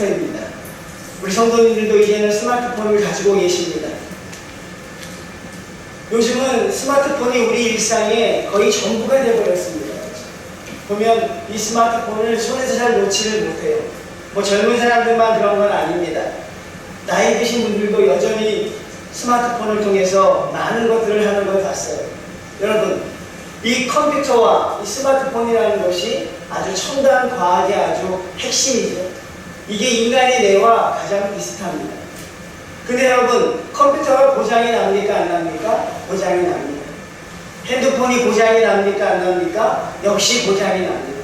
입니다. 우리 성도님들도 이제는 스마트폰을 가지고 계십니다. 요즘은 스마트폰이 우리 일상의 거의 전부가 되어버렸습니다. 보면 이 스마트폰을 손에서 잘 놓지를 못해요. 뭐 젊은 사람들만 그런 건 아닙니다. 나이 드신 분들도 여전히 스마트폰을 통해서 많은 것들을 하는 걸 봤어요. 여러분, 이 컴퓨터와 이 스마트폰이라는 것이 아주 첨단 과학의 아주 핵심이죠. 이게 인간의 뇌와 가장 비슷합니다. 근데 여러분, 컴퓨터가 고장이 납니까? 안 납니까? 고장이 납니다. 핸드폰이 고장이 납니까? 안 납니까? 역시 고장이 납니다.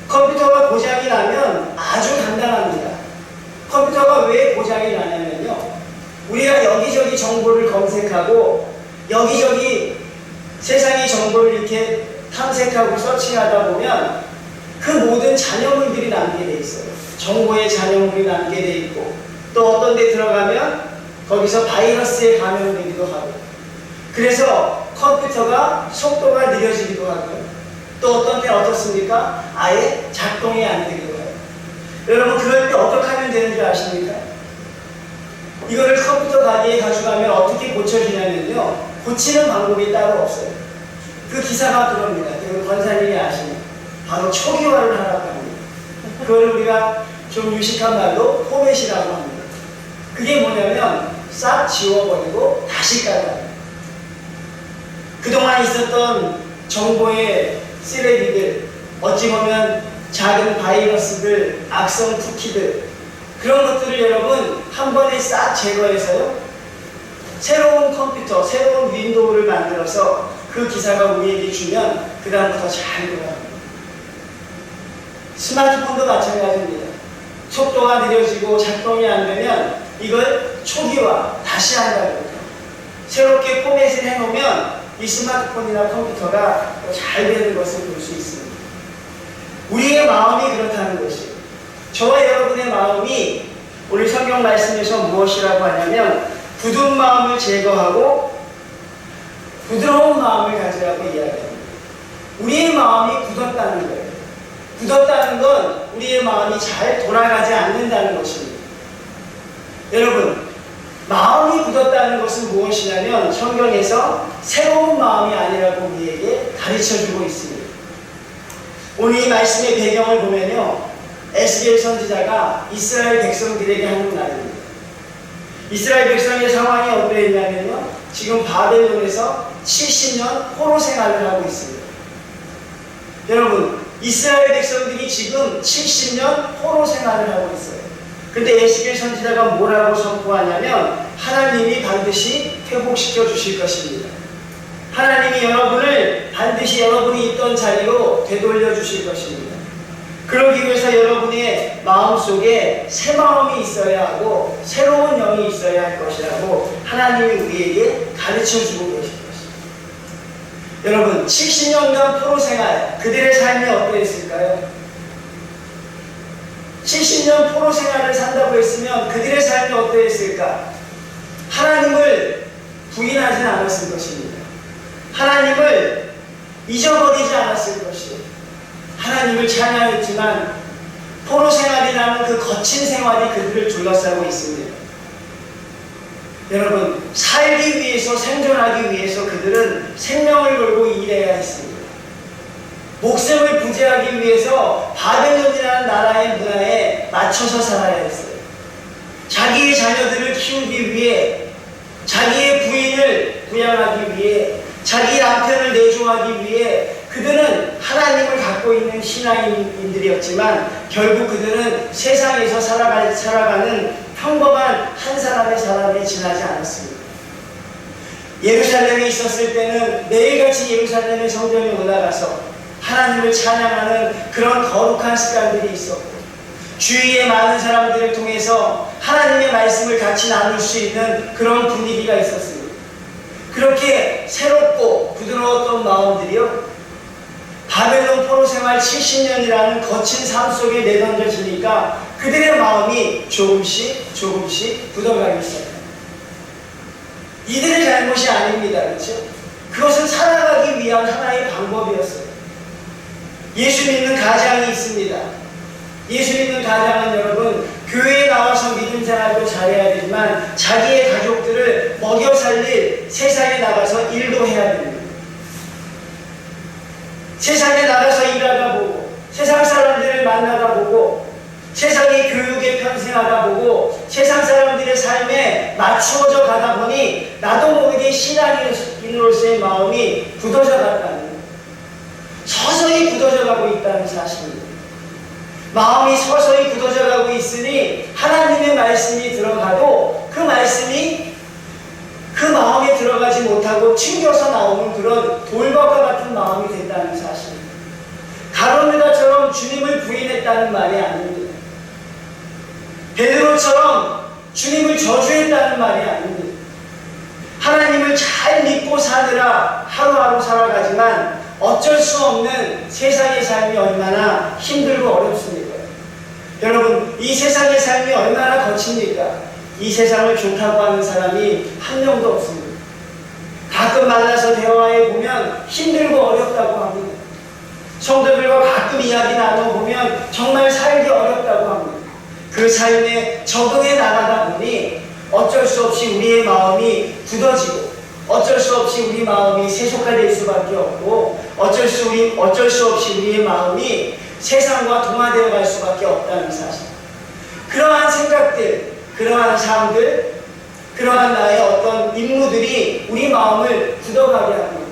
컴퓨터가 고장이 나면 아주 간단합니다. 컴퓨터가 왜 고장이 나냐면요, 우리가 여기저기 정보를 검색하고 여기저기 세상의 정보를 이렇게 탐색하고 서칭하다 보면 그 모든 잔여물들이 남게 돼 있어요. 정보의 잔여물이 남게 돼 있고, 또 어떤 데 들어가면 거기서 바이러스에 감염되기도 하고, 그래서 컴퓨터가 속도가 느려지기도 하고요. 또 어떤 때는 어떻습니까? 아예 작동이 안 되기도 해요. 여러분, 그럴 때 어떻게 하면 되는 줄 아십니까? 이거를 컴퓨터 가게에 가져가면 어떻게 고쳐주냐면요, 고치는 방법이 따로 없어요. 그 기사가 그럽니다. 그 권사님이 아시는 바로 초기화를 하라고 합니다. 그걸 우리가 좀 유식한 말로 포맷이라고 합니다. 그게 뭐냐면 싹 지워버리고 다시 깔아요. 그동안 있었던 정보의 쓰레기들, 어찌 보면 작은 바이러스들, 악성 쿠키들, 그런 것들을 여러분 한 번에 싹 제거해서요, 새로운 컴퓨터, 새로운 윈도우를 만들어서 그 기사가 우리에게 주면 그 다음부터 잘 돌아갑니다. 스마트폰도 마찬가지입니다. 속도가 느려지고 작동이 안 되면 이걸 초기화, 다시 한다고 합니다. 새롭게 포맷을 해놓으면 이 스마트폰이나 컴퓨터가 잘 되는 것을 볼 수 있습니다. 우리의 마음이 그렇다는 것이, 저와 여러분의 마음이 오늘 성경 말씀에서 무엇이라고 하냐면 굳은 마음을 제거하고 부드러운 마음을 가지라고 이야기합니다. 우리의 마음이 굳었다는 거예요. 굳었다는 건 우리의 마음이 잘 돌아가지 않는다는 것입니다. 여러분, 마음이 굳었다는 것은 무엇이냐면 성경에서 새로운 마음이 아니라고 우리에게 가르쳐주고 있습니다. 오늘 이 말씀의 배경을 보면요, 에스겔 선지자가 이스라엘 백성들에게 하는 말입니다. 이스라엘 백성의 상황이 어떠했냐면요, 지금 바벨론에서 70년 포로 생활을 하고 있습니다. 여러분, 이스라엘 백성들이 지금 70년 포로 생활을 하고 있어요. 근데 에스겔 선지자가 뭐라고 선포하냐면 하나님이 반드시 회복시켜 주실 것입니다. 하나님이 여러분을 반드시 여러분이 있던 자리로 되돌려 주실 것입니다. 그러기 위해서 여러분의 마음속에 새 마음이 있어야 하고 새로운 영이 있어야 할 것이라고 하나님이 우리에게 가르쳐주고 계십니다. 여러분, 70년간 포로 생활, 그들의 삶이 어떠했을까요? 70년 포로 생활을 산다고 했으면 그들의 삶이 어떠했을까? 하나님을 부인하지 않았을 것입니다. 하나님을 잊어버리지 않았을 것이에요. 하나님을 찬양했지만 포로 생활이라는 그 거친 생활이 그들을 둘러싸고 있습니다. 여러분, 살기 위해서, 생존하기 위해서 그들은 생명을 걸고 일해야 했습니다. 목숨을 부재하기 위해서 바벨론이라는 나라의 문화에 맞춰서 살아야 했어요. 자기의 자녀들을 키우기 위해, 자기의 부인을 부양하기 위해, 자기 남편을 내조하기 위해 그들은 하나님을 갖고 있는 신앙인들이었지만 결국 그들은 세상에서 살아가는 평범한 한 사람의 삶에 지나지 않았습니다. 예루살렘에 있었을 때는 매일같이 예루살렘의 성전에 올라가서 하나님을 찬양하는 그런 거룩한 습관들이 있었고, 주위의 많은 사람들을 통해서 하나님의 말씀을 같이 나눌 수 있는 그런 분위기가 있었습니다. 그렇게 새롭고 부드러웠던 마음들이요, 바벨론 포로 생활 70년이라는 거친 삶 속에 내던져지니까 그들의 마음이 조금씩 굳어가기 시작합니다. 이들의 잘못이 아닙니다. 그렇죠? 그것은 살아가기 위한 하나의 방법이었어요. 예수 믿는 가장이 있습니다. 예수 믿는 가장은 여러분 교회에 나와서 믿음 생활도 잘해야 되지만 자기의 가족들을 먹여 살릴 세상에 나가서 일도 해야 됩니다. 세상에 나가서 일하다 보고 세상 사람들을 만나다 보고 세상의 교육에 편승하다 보고 세상 사람들의 삶에 맞추어져 가다 보니 나도 모르게 신앙인으로서의 마음이 굳어져 갔다는 거예요. 서서히 굳어져 가고 있다는 사실입니다. 마음이 서서히 굳어져 가고 있으니 하나님의 말씀이 들어가도 그 말씀이 그 마음에 들어가지 못하고 튕겨서 나오는 그런 돌박과 같은 마음이 된다는 사실입니다. 가룟유다처럼 주님을 부인했다는 말이 아닙니다. 베드로처럼 주님을 저주했다는 말이 아닙니다. 하나님을 잘 믿고 사느라 하루하루 살아가지만 어쩔 수 없는 세상의 삶이 얼마나 힘들고 어렵습니까? 여러분, 이 세상의 삶이 얼마나 거칩니까? 이 세상을 좋다고 하는 사람이 한 명도 없습니다. 가끔 만나서 대화해 보면 힘들고 어렵다고 합니다. 성도들과 가끔 이야기 나눠보면 정말 살기 어렵다고 합니다. 그 삶에 적응해 나가다 보니 어쩔 수 없이 우리의 마음이 굳어지고 어쩔 수 없이 우리 마음이 세속화될 수밖에 없고 어쩔 수 없이 우리의 마음이 세상과 동화되어 갈 수밖에 없다는 사실. 그러한 생각들, 그러한 삶들, 그러한 나의 어떤 임무들이 우리 마음을 굳어가게 하는 겁니다.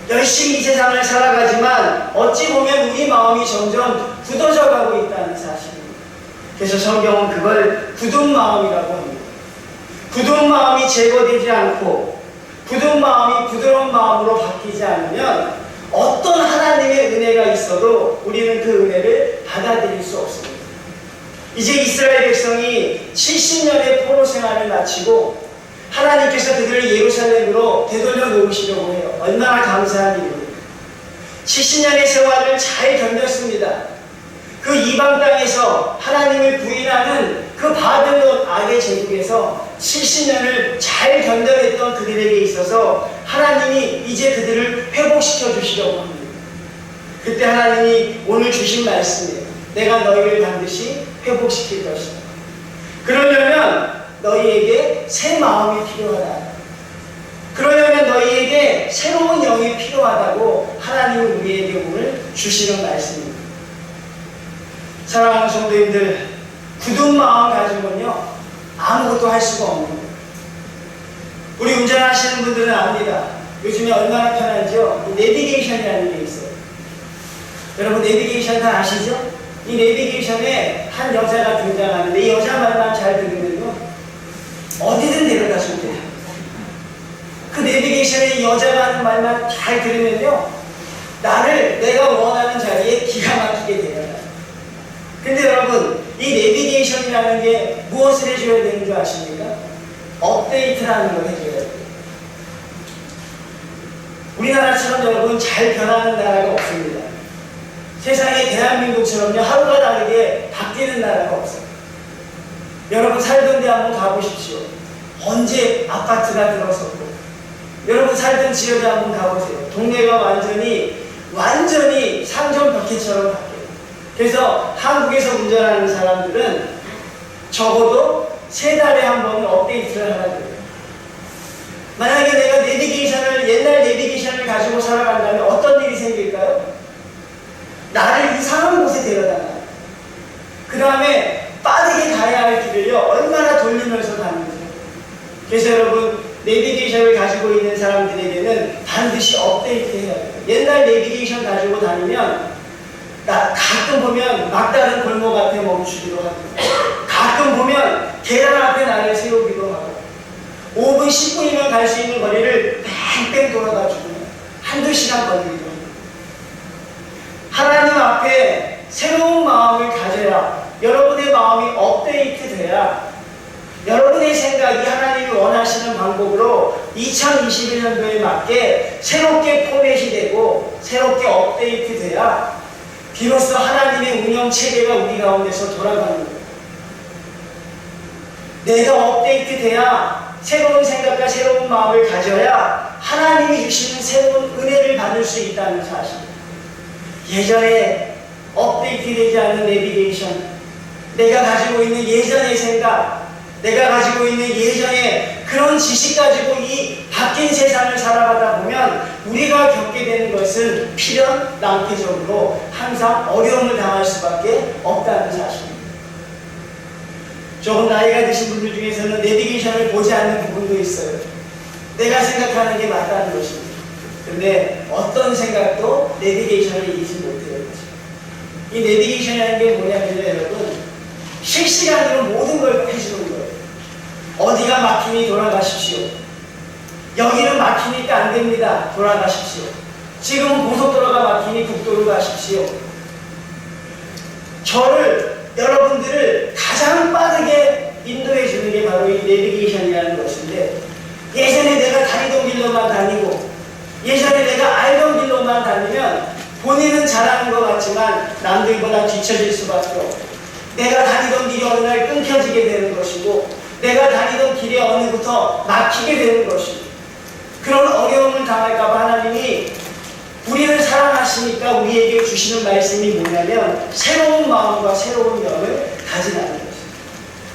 열심히 이 세상을 살아가지만 어찌 보면 우리 마음이 점점 굳어져 가고 있다는 사실입니다. 그래서 성경은 그걸 굳은 마음이라고 합니다. 굳은 마음이 제거되지 않고 굳은 마음이 부드러운 마음으로 바뀌지 않으면 어떤 하나님의 은혜가 있어도 우리는 그 은혜를 받아들일 수 없습니다. 이제 이스라엘 백성이 70년의 포로 생활을 마치고 하나님께서 그들을 예루살렘으로 되돌려 놓으시려고 해요. 얼마나 감사한 일입니까? 70년의 세월을 잘 견뎠습니다. 그 이방 땅에서 하나님을 부인하는 그 바벨론 악의 제국에서 70년을 잘 견뎌냈던 그들에게 있어서 하나님이 이제 그들을 회복시켜 주시려고 합니다. 그때 하나님이 오늘 주신 말씀이에요. 내가 너희를 반드시 회복시킬 것이다. 그러려면 너희에게 새 마음이 필요하다. 그러려면 너희에게 새로운 영이 필요하다고 하나님은 우리에게 오늘 주시는 말씀입니다. 사랑하는 성도님들, 굳은 마음 가지고는요 아무것도 할 수가 없는 거예요. 우리 운전하시는 분들은 압니다. 요즘에 얼마나 편한지요. 이 내비게이션이라는 게 있어요. 여러분 내비게이션 다 아시죠? 이 내비게이션에 한 여자가 등장하는데 이 여자 말만 잘 들으면요 어디든 데려다 준대요. 그 내비게이션에 이 여자가 하는 말만 잘 들으면요 나를 내가 원하는 자리에 기가 막히게 데려다. 근데 여러분 이 내비게이션이라는 게 무엇을 해줘야 되는 줄 아십니까? 업데이트라는 걸 해줘야 돼요. 우리나라처럼 여러분 잘 변하는 나라가 없습니다. 세상에 대한민국처럼요 하루가 다르게 바뀌는 나라가 없어요. 여러분 살던 데 한번 가보십시오. 언제 아파트가 들어섰고 여러분 살던 지역에 한번 가보세요. 동네가 완전히 상점 벽해처럼 바뀌어요. 그래서 한국에서 운전하는 사람들은 적어도 3달에 한 번은 업데이트를 하라 그래요. 만약에 내가 옛날 내비게이션을 가지고 살아간다면 어떤 일이 생길까요? 나를 이상한 곳에 데려다 놔요. 그 다음에 빠르게 가야 할 길을요 얼마나 돌리면서 가는지. 그래서 여러분 내비게이션을 가지고 있는 사람들에게는 반드시 업데이트 해야 돼요. 옛날 내비게이션 가지고 다니면 가끔 보면 막다른 골목 앞에 멈추기도 하고 가끔 보면 계단 앞에 나를 세우기도 하고 5분 10분이면 갈 수 있는 거리를 뺑뺑 돌아가지고 한두 시간 걸리기도 합니다. 하나님 앞에 새로운 마음을 가져야 여러분의 마음이 업데이트 돼야 여러분의 생각이 하나님이 원하시는 방법으로 2021년도에 맞게 새롭게 포맷이 되고 새롭게 업데이트 돼야 비로소 하나님의 운영 체계가 우리 가운데서 돌아가는 거예요. 내가 업데이트 돼야 새로운 생각과 새로운 마음을 가져야 하나님이 주시는 새로운 은혜를 받을 수 있다는 사실. 예전에 업데이트되지 않는 내비게이션, 내가 가지고 있는 예전의 생각, 내가 가지고 있는 예전의 그런 지식 가지고 이 바뀐 세상을 살아가다 보면 우리가 겪게 되는 것은 필연 낭패적으로 항상 어려움을 당할 수밖에 없다는 사실입니다. 조금 나이가 드신 분들 중에서는 내비게이션을 보지 않는 부분도 있어요. 내가 생각하는 게 맞다는 것입니다. 근데 어떤 생각도 내비게이션을 이기지 못해요. 이 내비게이션이라는 게 뭐냐면요, 여러분, 실시간으로 모든 걸 해주는 거예요. 어디가 막히니 돌아가십시오. 여기는 막히니까 안 됩니다. 돌아가십시오. 지금은 고속도로가 막히니 국도로 가십시오. 여러분들을 가장 빠르게 인도해 주는 게 바로 이 내비게이션이라는 것인데, 예전에 내가 다니던 길로만 다니고 예전에 내가 알던 길로만 다니면 본인은 잘하는 것 같지만 남들보다 뒤처질 수밖에 없고, 내가 다니던 길이 어느 날 끊겨지게 되는 것이고, 내가 다니던 길이 어느부터 막히게 되는 것이고, 그런 어려움을 당할까봐 하나님이 우리를 사랑하시니까 우리에게 주시는 말씀이 뭐냐면 새로운 마음과 새로운 영을 가지라는 것입니다.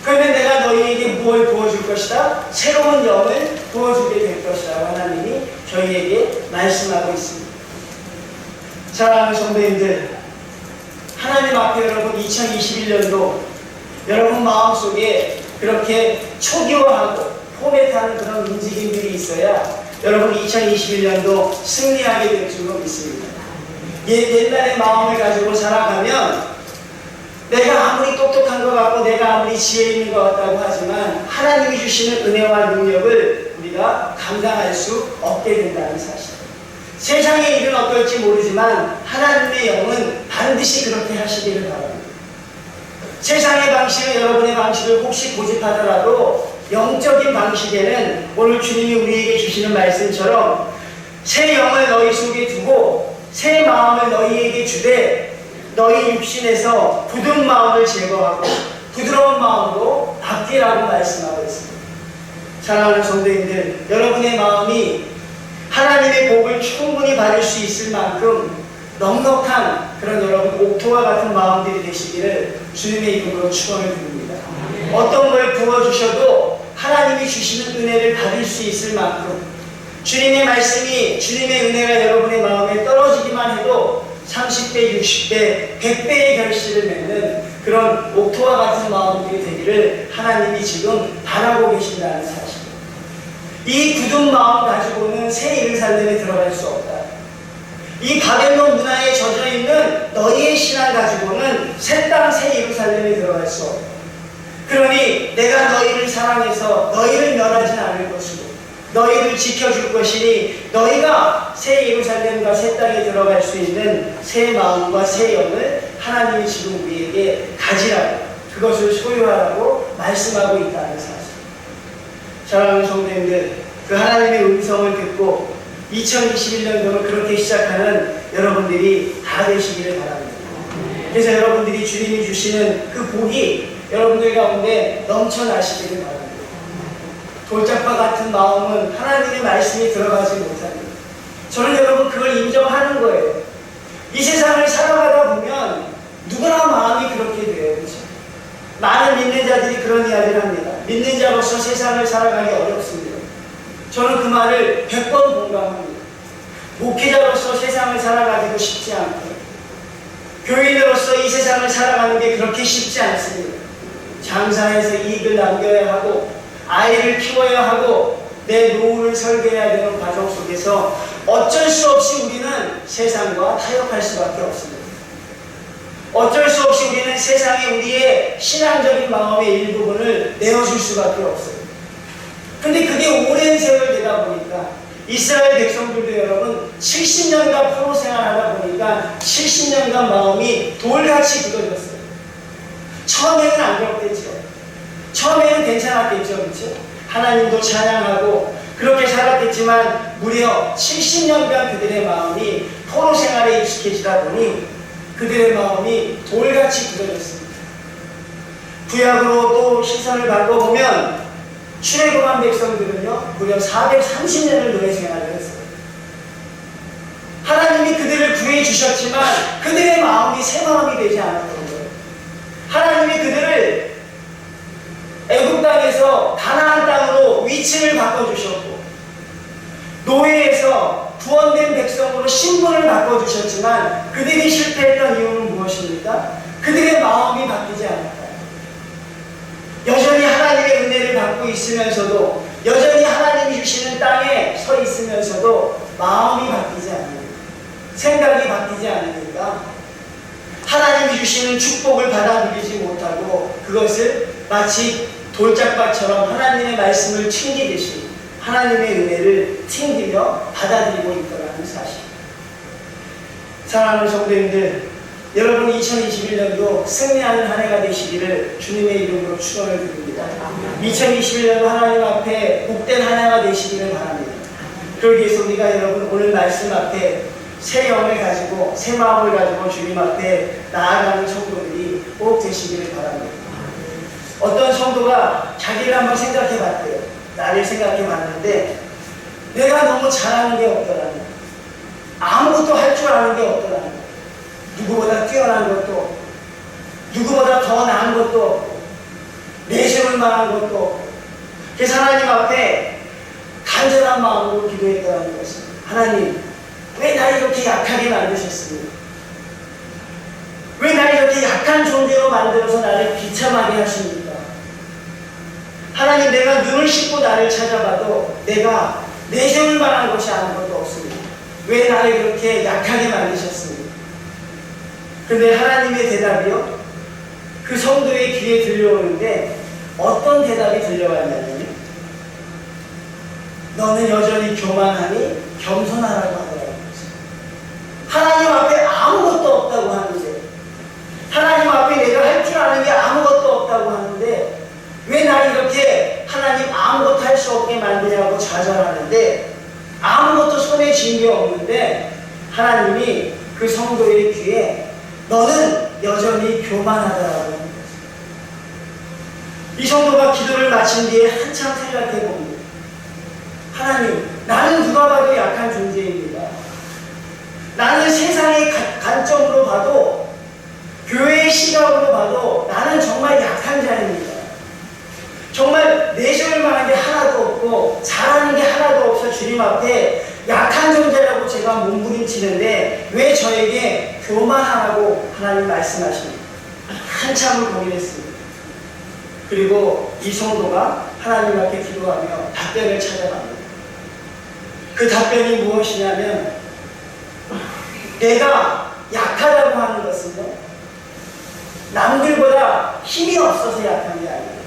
그러면 내가 너희에게 무엇을 부어줄 것이다? 새로운 영을 부어주게 될 것이라고 하나님이 저희에게 말씀하고 있습니다. 사랑하는 성도님들, 하나님 앞에 여러분 2021년도 여러분 마음속에 그렇게 초기화하고 포맷하는 그런 움직임들이 있어야 여러분 2021년도 승리하게 될 줄로 믿습니다. 옛날의 마음을 가지고 살아가면 내가 아무리 똑똑한 것 같고 내가 아무리 지혜 있는 것 같다고 하지만 하나님이 주시는 은혜와 능력을 우리가 감당할 수 없게 된다는 사실. 세상의 일은 어떨지 모르지만 하나님의 영은 반드시 그렇게 하시기를 바랍니다. 세상의 방식은 여러분의 방식을 혹시 고집하더라도 영적인 방식에는 오늘 주님이 우리에게 주시는 말씀처럼 새 영을 너희 속에 두고 새 마음을 너희에게 주되 너희 육신에서 굳은 마음을 제거하고 부드러운 마음으로 바뀌라고 말씀하고 있습니다. 사랑하는 성도님들, 여러분의 마음이 하나님의 복을 충분히 받을 수 있을 만큼 넉넉한 그런 여러분 옥토와 같은 마음들이 되시기를 주님의 이름으로 축원을 드립니다. 어떤 걸 부어주셔도 하나님이 주시는 은혜를 받을 수 있을 만큼 주님의 말씀이, 주님의 은혜가 여러분의 마음에 떨어지기만 해도 30배, 60배, 100배의 결실을 맺는 그런 옥토와 같은 마음들이 되기를 하나님이 지금 바라고 계신다는 사실. 이 굳은 마음 가지고는 새 예루살렘에 들어갈 수 없다. 이 바벨론 문화에 젖어있는 너희의 신앙 가지고는 새 땅 새 예루살렘에 들어갈 수 없다. 그러니 내가 너희를 사랑해서 너희를 멸하진 않을 것이고 너희를 지켜줄 것이니 너희가 새 예루살렘과 새 땅에 들어갈 수 있는 새 마음과 새 영을 하나님이 지금 우리에게 가지라고, 그것을 소유하라고 말씀하고 있다는 사실. 사랑하는 성도님들, 그 하나님의 음성을 듣고 2021년도는 그렇게 시작하는 여러분들이 다 되시기를 바랍니다. 그래서 여러분들이 주님이 주시는 그 복이 여러분들 가운데 넘쳐나시기를 바랍니다. 돌짝과 같은 마음은 하나님의 말씀이 들어가지 못합니다. 저는 여러분 그걸 인정하는 거예요. 이 세상을 살아가다 보면 누구나 마음이 그렇게 돼요. 그렇죠? 많은 믿는 자들이 그런 이야기를 합니다. 믿는 자로서 세상을 살아가기 어렵습니다. 저는 그 말을 100번 공감합니다. 목회자로서 세상을 살아가기도 쉽지 않고 교인으로서 이 세상을 살아가는 게 그렇게 쉽지 않습니다. 장사해서 이익을 남겨야 하고 아이를 키워야 하고 내 노후를 설계해야 되는 과정 속에서 어쩔 수 없이 우리는 세상과 타협할 수밖에 없습니다. 어쩔 수 없이 우리는 세상에 우리의 신앙적인 마음의 일부분을 내어줄 수밖에 없어요. 근데 그게 오랜 세월 되다 보니까 이스라엘 백성들도 여러분 70년간 포로 생활하다 보니까 70년간 마음이 돌같이 굳어졌어요. 처음에는 안 그렇겠죠. 처음에는 괜찮았겠죠. 그렇죠? 하나님도 찬양하고 그렇게 살았겠지만 무려 70년간 그들의 마음이 포로 생활에 익숙해지다 보니 그들의 마음이 돌같이 굳어졌습니다. 구약으로 또 시선을 바꿔보면 출애굽한 백성들은요 무려 430년을 노예 생활을 했어요. 하나님이 그들을 구해 주셨지만 그들의 마음이 새 마음이 되지 않았던 거예요. 하나님이 그들을 애굽 땅에서 가나안 땅으로 위치를 바꿔주셨고 노예에서 구원된 백성으로 신분을 바꿔주셨지만 그들이 실패했던 이유는 무엇입니까? 그들의 마음이 바뀌지 않았다. 여전히 하나님의 은혜를 받고 있으면서도 여전히 하나님이 주시는 땅에 서 있으면서도 마음이 바뀌지 않으니까 생각이 바뀌지 않으니까 하나님이 주시는 축복을 받아들이지 못하고 그것을 마치 돌짝밭처럼 하나님의 말씀을 튕기듯이 하나님의 은혜를 튕기며 받아들이고 있더라는 사실. 사랑하는 성도님들, 여러분 2021년도 승리하는 한 해가 되시기를 주님의 이름으로 축원을 드립니다. 2021년도 하나님 앞에 복된 한 해가 되시기를 바랍니다. 그러기 위해서 우리가 여러분 오늘 말씀 앞에 새 영을 가지고 새 마음을 가지고 주님 앞에 나아가는 성도들이 꼭 되시기를 바랍니다. 어떤 성도가 자기를 한번 생각해 봤대요. 나를 생각해 봤는데 내가 너무 잘하는 게 없더라는 거예요. 아무것도 할 줄 아는 게 없더라는 거예요. 누구보다 뛰어난 것도 없고 누구보다 더 나은 것도 없고 내세울 만한 것도 없고 그래서 하나님 앞에 간절한 마음으로 기도했더라는 것입니다. 하나님, 왜 나를 이렇게 약하게 만드셨습니까? 왜 나를 이렇게 약한 존재로 만들어서 나를 비참하게 하십니까? 하나님, 내가 눈을 씻고 나를 찾아봐도 내가 내세울 만한 것이 아무것도 없습니다. 왜 나를 이렇게 약하게 만드셨습니까? 근데 하나님의 대답이요, 그 성도의 귀에 들려오는데 어떤 대답이 들려왔냐면요, 너는 여전히 교만하니 겸손하라고 하더라고요. 하나님 앞에 아무것도 없다고 하는데, 하나님 앞에 내가 할 줄 아는 게 아무것도 없다고 하는데 왜 나를 이렇게 하나님 아무것도 할 수 없게 만드냐고 좌절하는데, 아무것도 손에 쥔 게 없는데 하나님이 그 성도의 귀에 너는 여전히 교만하다라고 하는 거죠. 이 성도가 기도를 마친 뒤에 한참 생각해 봅니다. 하나님, 나는 누가 봐도 약한 존재입니다. 나는 세상의 관점으로 봐도, 교회의 시각으로 봐도 나는 정말 약한 자입니다. 정말 내세울 만한 게 하나도 없고 잘하는 게 하나도 없어 주님 앞에 약한 존재라고 제가 몸부림치는데 왜 저에게 교만하라고 하나님 말씀하십니까? 한참을 고민했습니다. 그리고 이 성도가 하나님 앞에 기도하며 답변을 찾아갑니다. 그 답변이 무엇이냐면, 내가 약하다고 하는 것은요, 남들보다 힘이 없어서 약한 게 아니에요.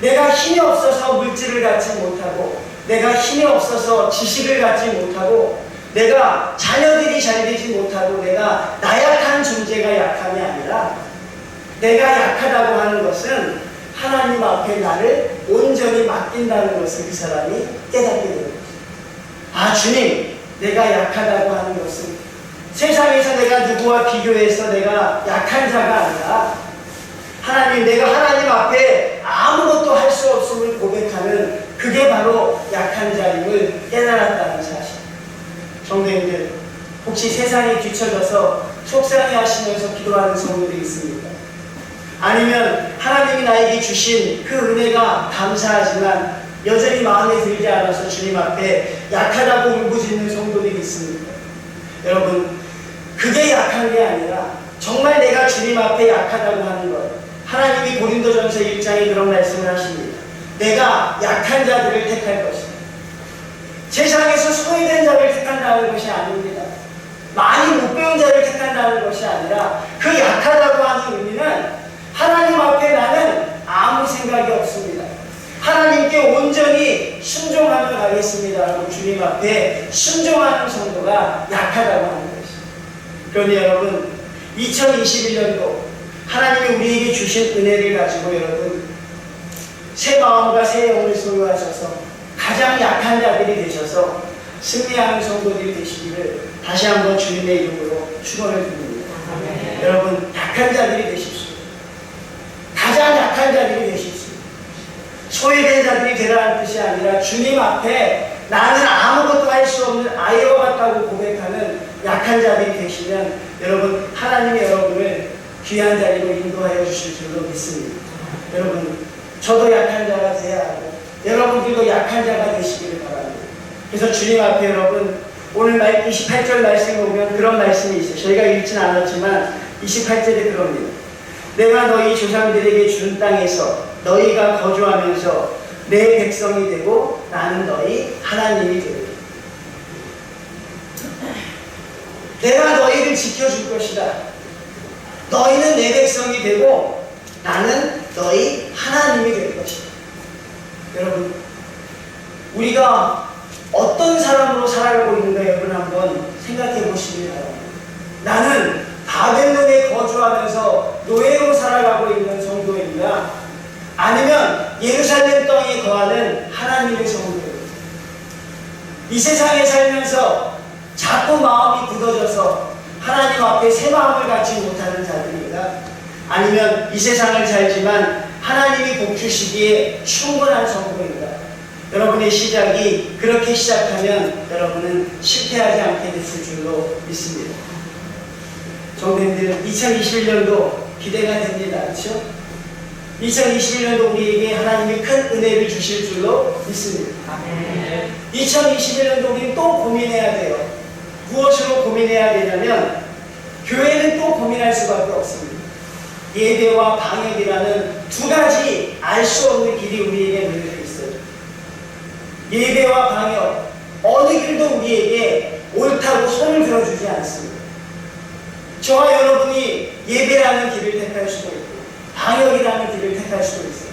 내가 힘이 없어서 물질을 갖지 못하고, 내가 힘이 없어서 지식을 갖지 못하고, 내가 자녀들이 잘 되지 못하고, 내가 나약한 존재가 약함이 아니라, 내가 약하다고 하는 것은 하나님 앞에 나를 온전히 맡긴다는 것을 그 사람이 깨닫게 되는 거죠. 아, 주님, 내가 약하다고 하는 것은 세상에서 내가 누구와 비교해서 내가 약한 자가 아니라, 하나님, 내가 하나님 앞에 아무것도 할 수 없음을 고백하는 그게 바로 약한 자임을 깨달았다는 사실. 성도님들, 혹시 세상에 뒤처져서 속상해 하시면서 기도하는 성도들이 있습니까? 아니면 하나님이 나에게 주신 그 은혜가 감사하지만 여전히 마음에 들지 않아서 주님 앞에 약하다고 울부짖는 성도들이 있습니까? 여러분, 그게 약한 게 아니라 정말 내가 주님 앞에 약하다고 하는 것, 하나님이 고린도전서 1장에 그런 말씀을 하십니다. 내가 약한 자들을 택할 것이다. 세상에서 소외된 자를 택한다는 것이 아닙니다. 많이 못 배운 자를 택한다는 것이 아니라, 그 약하다고 하는 의미는 하나님 앞에 나는 아무 생각이 없습니다. 하나님께 온전히 순종하며 가겠습니다 하고 주님 앞에 순종하는 성도가 약하다고 하는 것입니다. 그런데 여러분, 2021년도 하나님이 우리에게 주신 은혜를 가지고 여러분, 새 마음과 새 영을 소유하셔서 가장 약한 자들이 되셔서 승리하는 성도들이 되시기를 다시 한번 주님의 이름으로 축원을 드립니다. 여러분, 약한 자들이 되십시오. 가장 약한 자들이 되십시오. 소외된 자들이 되라는 뜻이 아니라 주님 앞에 나는 아무것도 할 수 없는 아이와 같다고 고백하는 약한 자들이 되시면 여러분 하나님이 여러분을 귀한 자리로 인도하여 주실 줄로 믿습니다. 여러분 저도 약한 자가 되어야 하고 여러분들도 약한 자가 되시기를 바랍니다. 그래서 주님 앞에 여러분 오늘 28절 말씀에 보면 그런 말씀이 있어요. 저희가 읽지는 않았지만 28절에 그럽니다. 내가 너희 조상들에게 준 땅에서 너희가 거주하면서 내 백성이 되고 나는 너희 하나님이 되리라. 내가 너희를 지켜줄 것이다. 너희는 내 백성이 되고 나는 너희 하나님이 될 것이다. 여러분 우리가 어떤 사람으로 살아가고 있는가 여러분 한번 생각해 보시기 바랍니다. 나는 바벨론에 거주하면서 노예로 살아가고 있는 성도입니다. 아니면 예루살렘 땅에 거하는 하나님의 성도입니다. 이 세상에 살면서 자꾸 마음이 굳어져서 하나님 앞에 새 마음을 갖지 못하는 자들입니다. 아니면 이 세상을 살지만 하나님이 복 주시기에 충분한 성도입니다. 여러분의 시작이 그렇게 시작하면 여러분은 실패하지 않게 됐을 줄로 믿습니다. 성도님들 2021년도 기대가 됩니다. 그렇죠? 2021년도 우리에게 하나님이 큰 은혜를 주실 줄로 믿습니다. 2021년도 우리는 또 고민해야 돼요. 무엇으로 고민해야 되냐면 교회는 또 고민할 수밖에 없습니다. 예배와 방역이라는 두 가지 알 수 없는 길이 우리에게 놓여져 있어요. 예배와 방역 어느 길도 우리에게 옳다고 손을 들어주지 않습니다. 저와 여러분이 예배라는 길을 택할 수도 있고 방역이라는 길을 택할 수도 있어요.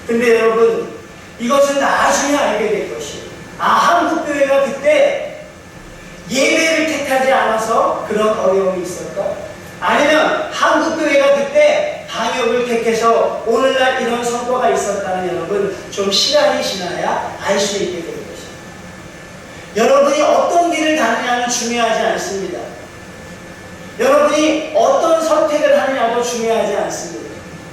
근데 여러분 이것은 나중에 알게 될 것이에요. 한국교회가 그때 예배를 택하지 않아서 그런 어려움이 있었다? 아니면 한국교회가 그때 방역을 택해서 오늘날 이런 성과가 있었다는 여러분 좀 시간이 지나야 알 수 있게 될 것입니다. 여러분이 어떤 길을 가느냐는 중요하지 않습니다. 여러분이 어떤 선택을 하느냐도 중요하지 않습니다.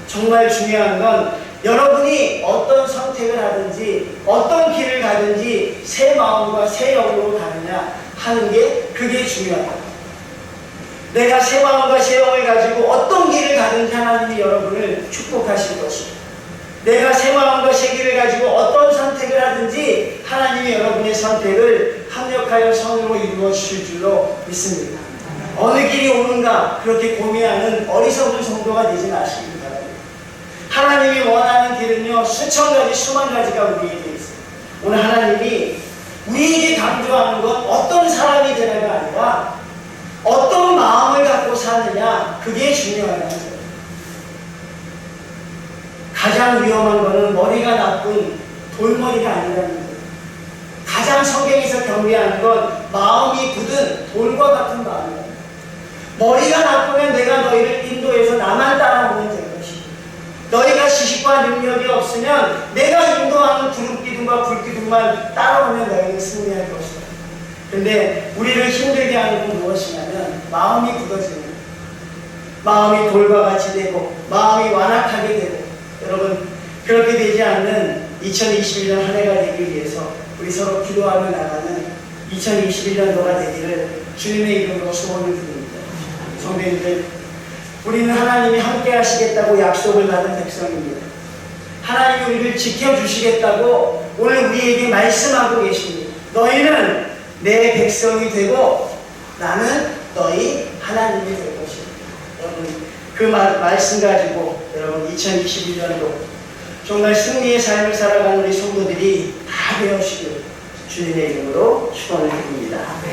정말 중요한 건 여러분이 어떤 선택을 하든지 어떤 길을 가든지 새 마음과 새 영으로 가느냐 하는 게 그게 중요하다. 내가 새 마음과 새 영을 가지고 어떤 길을 가든지 하나님이 여러분을 축복하실 것입니다. 내가 새 마음과 새 길을 가지고 어떤 선택을 하든지 하나님이 여러분의 선택을 합력하여 선으로 이루어 주실 줄로 믿습니다. 어느 길이 오는가 그렇게 고민하는 어리석은 성도가 되지 마시기 바랍니다. 하나님이 원하는 길은요 수천 가지 수만 가지가 우리에게 있어요. 오늘 하나님이 우리에게 강조하는 건 어떤 사람이 되냐가 아니라 어떤 마음을 갖고 사느냐 그게 중요하다는 거예요. 가장 위험한 거는 머리가 나쁜 돌머리가 아니라는 거예요. 가장 성경에서 경계하는 건 마음이 굳은 돌과 같은 마음이에요. 머리가 나쁘면 내가 너희를 인도해서 나만 따라오면 될 것이고 너희가 지식과 능력이 없으면 내가 인도하는 구름기둥과 불기둥만 따라오면 너희는 승리할 것이다. 근데 우리를 힘들게 하는 건 무엇이냐면 마음이 굳어지는 거예요. 마음이 돌과 같이 되고 마음이 완악하게 되고 여러분 그렇게 되지 않는 2021년 한 해가 되기 위해서 우리 서로 기도하며 나가는 2021년도가 되기를 주님의 이름으로 소원을 드립니다. 성도님들 우리는 하나님이 함께 하시겠다고 약속을 받은 백성입니다. 하나님이 우리를 지켜주시겠다고 오늘 우리에게 말씀하고 계십니다. 너희는 내 백성이 되고 나는 너희 하나님이 될 것입니다. 여러분 그 말씀 가지고 여러분 2021년도 정말 승리의 삶을 살아가는 우리 성도들이 다 되어시길 주님의 이름으로 축원을 드립니다.